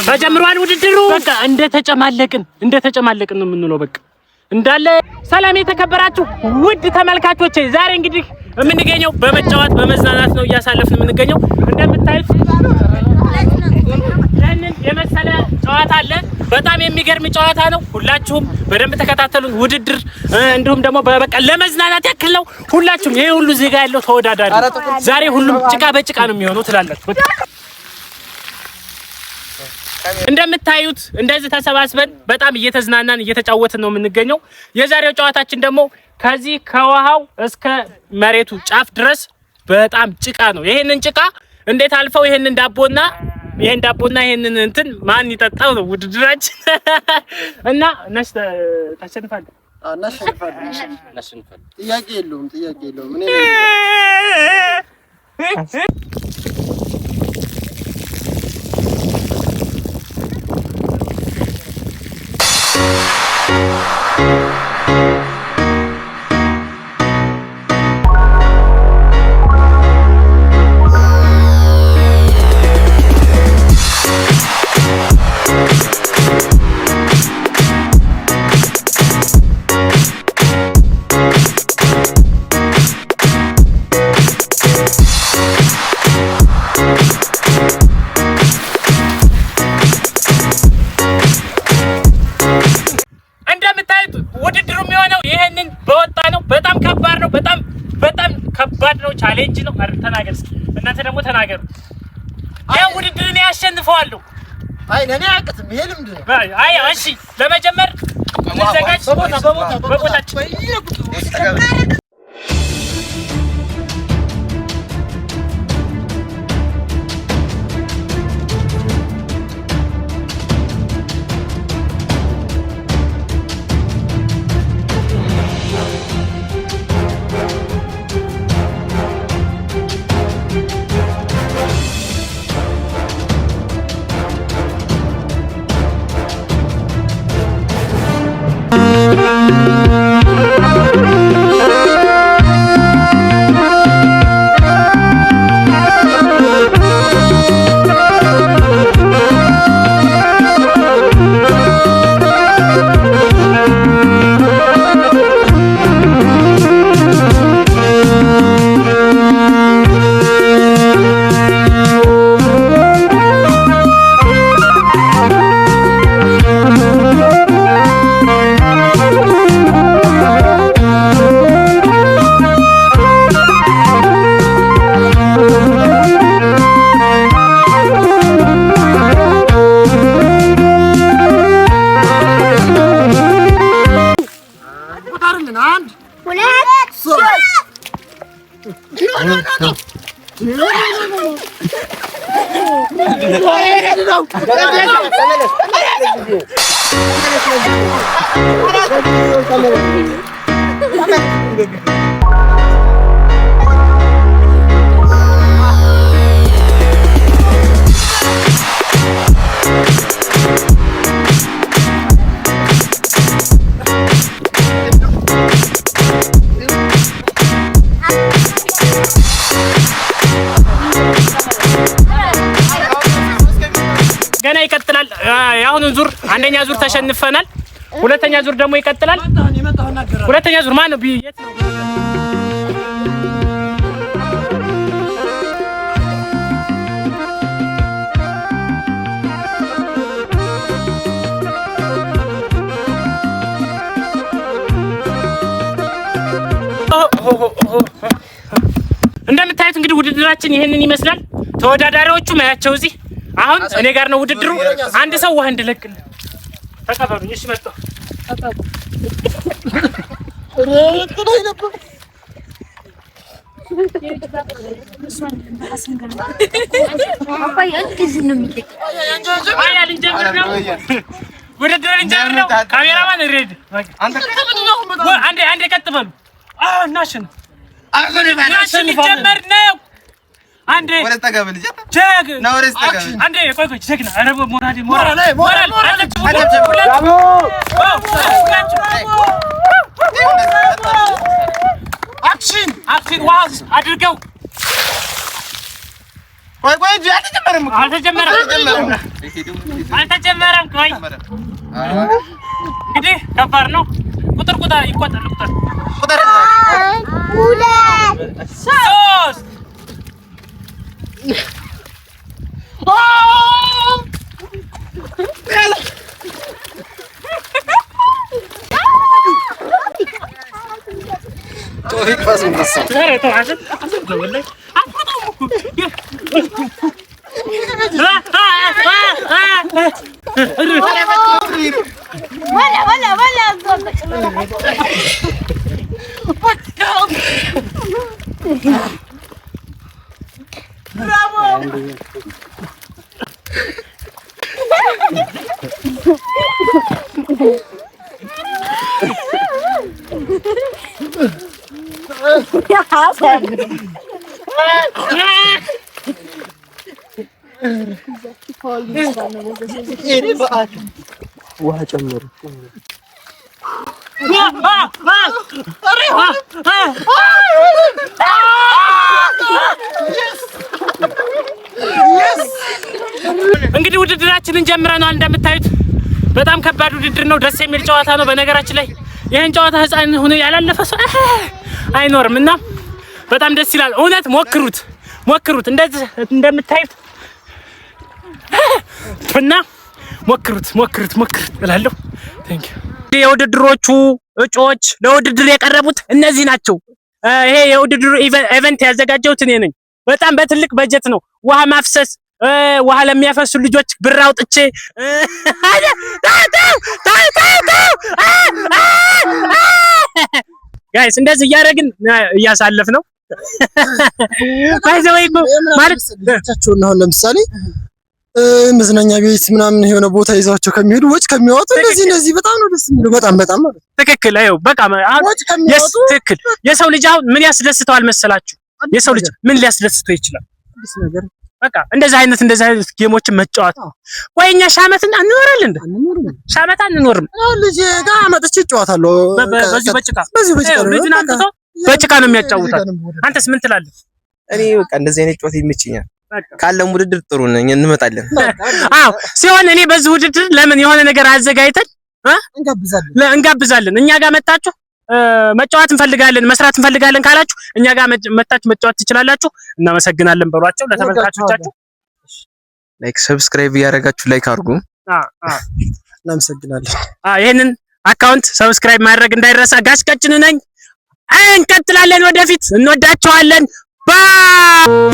ተጀምሯል ውድድሩ። በቃ እንደተጨማለቅን ነው የምንለው። በቃ እንዳለ ሰላም የተከበራችሁ ውድ ተመልካቾቼ፣ ዛሬ እንግዲህ የምንገኘው በመጫወት በመዝናናት ነው እያሳለፍን የምንገኘው። እንደምታዩት ለምን የመሰለ ጨዋታ አለ። በጣም የሚገርም ጨዋታ ነው። ሁላችሁም በደንብ ተከታተሉን። ውድድር እንዲሁም ደግሞ በቃ ለመዝናናት ያክል ነው። ሁላችሁም ይሄ ሁሉ ዜጋ ያለው ተወዳዳሪ ዛሬ ሁሉም ጭቃ በጭቃ ነው የሚሆነው ትላላችሁ። እንደምታዩት እንደዚህ ተሰባስበን በጣም እየተዝናናን እየተጫወትን ነው የምንገኘው። የዛሬው ጨዋታችን ደግሞ ከዚህ ከውሃው እስከ መሬቱ ጫፍ ድረስ በጣም ጭቃ ነው። ይሄንን ጭቃ እንዴት አልፈው ይሄንን ዳቦና ይሄንን እንትን ማን ይጠጣው ነው ውድድራችን። እና ነሽ ታሸንፋለህ። እናሸንፋለን። ጥያቄ የለውም። እኔ ከባድ ነው። ቻሌንጅ ነው። ተናገር እስኪ እናንተ ደግሞ ተናገሩ። ያው ውድድርን ያሸንፈዋለሁ። አይ ለኔ አያቅትም። ይሄ ልምድ ነው። አይ እሺ፣ ለመጀመር እንዘጋጅ። በቦታችን ገና ይቀጥላል። የአሁኑን ዙር አንደኛ ዙር ተሸንፈናል። ሁለተኛ ዙር ደግሞ ይቀጥላል። ሁለተኛ ዙር ማን ነው? የት ነው? እንደምታዩት እንግዲህ ውድድራችን ይሄንን ይመስላል። ተወዳዳሪዎቹ ማያቸው እዚህ አሁን እኔ ጋር ነው ውድድሩ። አንድ ሰው ውሃ እንድለቅልኝ ተቀበሉኝ። እሺ መጣሁ። ካሜራማን ሬድ አንዴ ቀጥ በሉ። እናሸንፍ ጀመር ነው። አንዴ ወረስ ተቀበል ጀግ ነው። ወረስ ተቀበል አንዴ ቆይ ጀግ ነው። አረ ሞራል አክሽን ዋዝ አድርገው። ቆይ እንጂ አልተጀመረም። ቆይ እንግዲህ ከባድ ነው። ቁጥር ይቆጠር። ቁጥር 2 3 ውሃ ጨምሩ። እንግዲህ ውድድራችንን ጀምረናል። እንደምታዩት በጣም ከባድ ውድድር ነው። ደስ የሚል ጨዋታ ነው። በነገራችን ላይ ይሄን ጨዋታ ህፃን ሆኖ ያላለፈ ሰው አይኖርም እና በጣም ደስ ይላል። እውነት ሞክሩት እንደዚህ እንደምታዩት እና ሞክሩት እላለሁ። ቴንክ ዩ። የውድድሮቹ እጩዎች ለውድድር የቀረቡት እነዚህ ናቸው። ይሄ የውድድሩ ኢቨንት ያዘጋጀሁት እኔ ነኝ። በጣም በትልቅ በጀት ነው። ውሃ ማፍሰስ፣ ውሃ ለሚያፈሱ ልጆች ብር አውጥቼ ጋይስ እንደዚህ እያደረግን እያሳለፍ ነው። ባይዘው ማለት ልጆቻቸውን አሁን ለምሳሌ መዝናኛ ቤት ምናምን የሆነ ቦታ ይዛቸው ከሚሄዱ ወጭ ከሚያወጡ እንደዚህ በጣም ነው ደስ የሚለው። በጣም ማለት ትክክል። አዩ በቃ ትክክል። የሰው ልጅ አሁን ምን ያስደስተዋል መሰላችሁ? የሰው ልጅ ምን ሊያስደስተው ይችላል? በቃ እንደዚህ አይነት ጌሞችን መጫወት። ወይ እኛ ሻመትን አንኖራለን ሻመት አንኖርም። ልጅ ጋር መጥቼ እጫወታለሁ። በዚህ በጭቃ ልጅን አምጥቶ በጭቃ ነው የሚያጫውታት። አንተስ ምን ትላለህ? እኔ በቃ እንደዚህ አይነት ጨዋታ ይመችኛል። ካለም ውድድር ጥሩ ነኝ፣ እንመጣለን። አዎ ሲሆን እኔ በዚህ ውድድር ለምን የሆነ ነገር አዘጋጅተን እንጋብዛለን። እኛ ጋር መጣችሁ መጫወት እንፈልጋለን፣ መስራት እንፈልጋለን ካላችሁ እኛ ጋር መጣችሁ መጫወት ትችላላችሁ። እናመሰግናለን በሏቸው ለተመልካቾቻችሁ። ላይክ ሰብስክራይብ እያደረጋችሁ ላይክ አድርጉ። እናመሰግናለን። ይሄንን አካውንት ሰብስክራይብ ማድረግ እንዳይረሳ። ጋሽ ቀጭኑ ነኝ። እንቀጥላለን ወደፊት። እንወዳቸዋለን። ባይ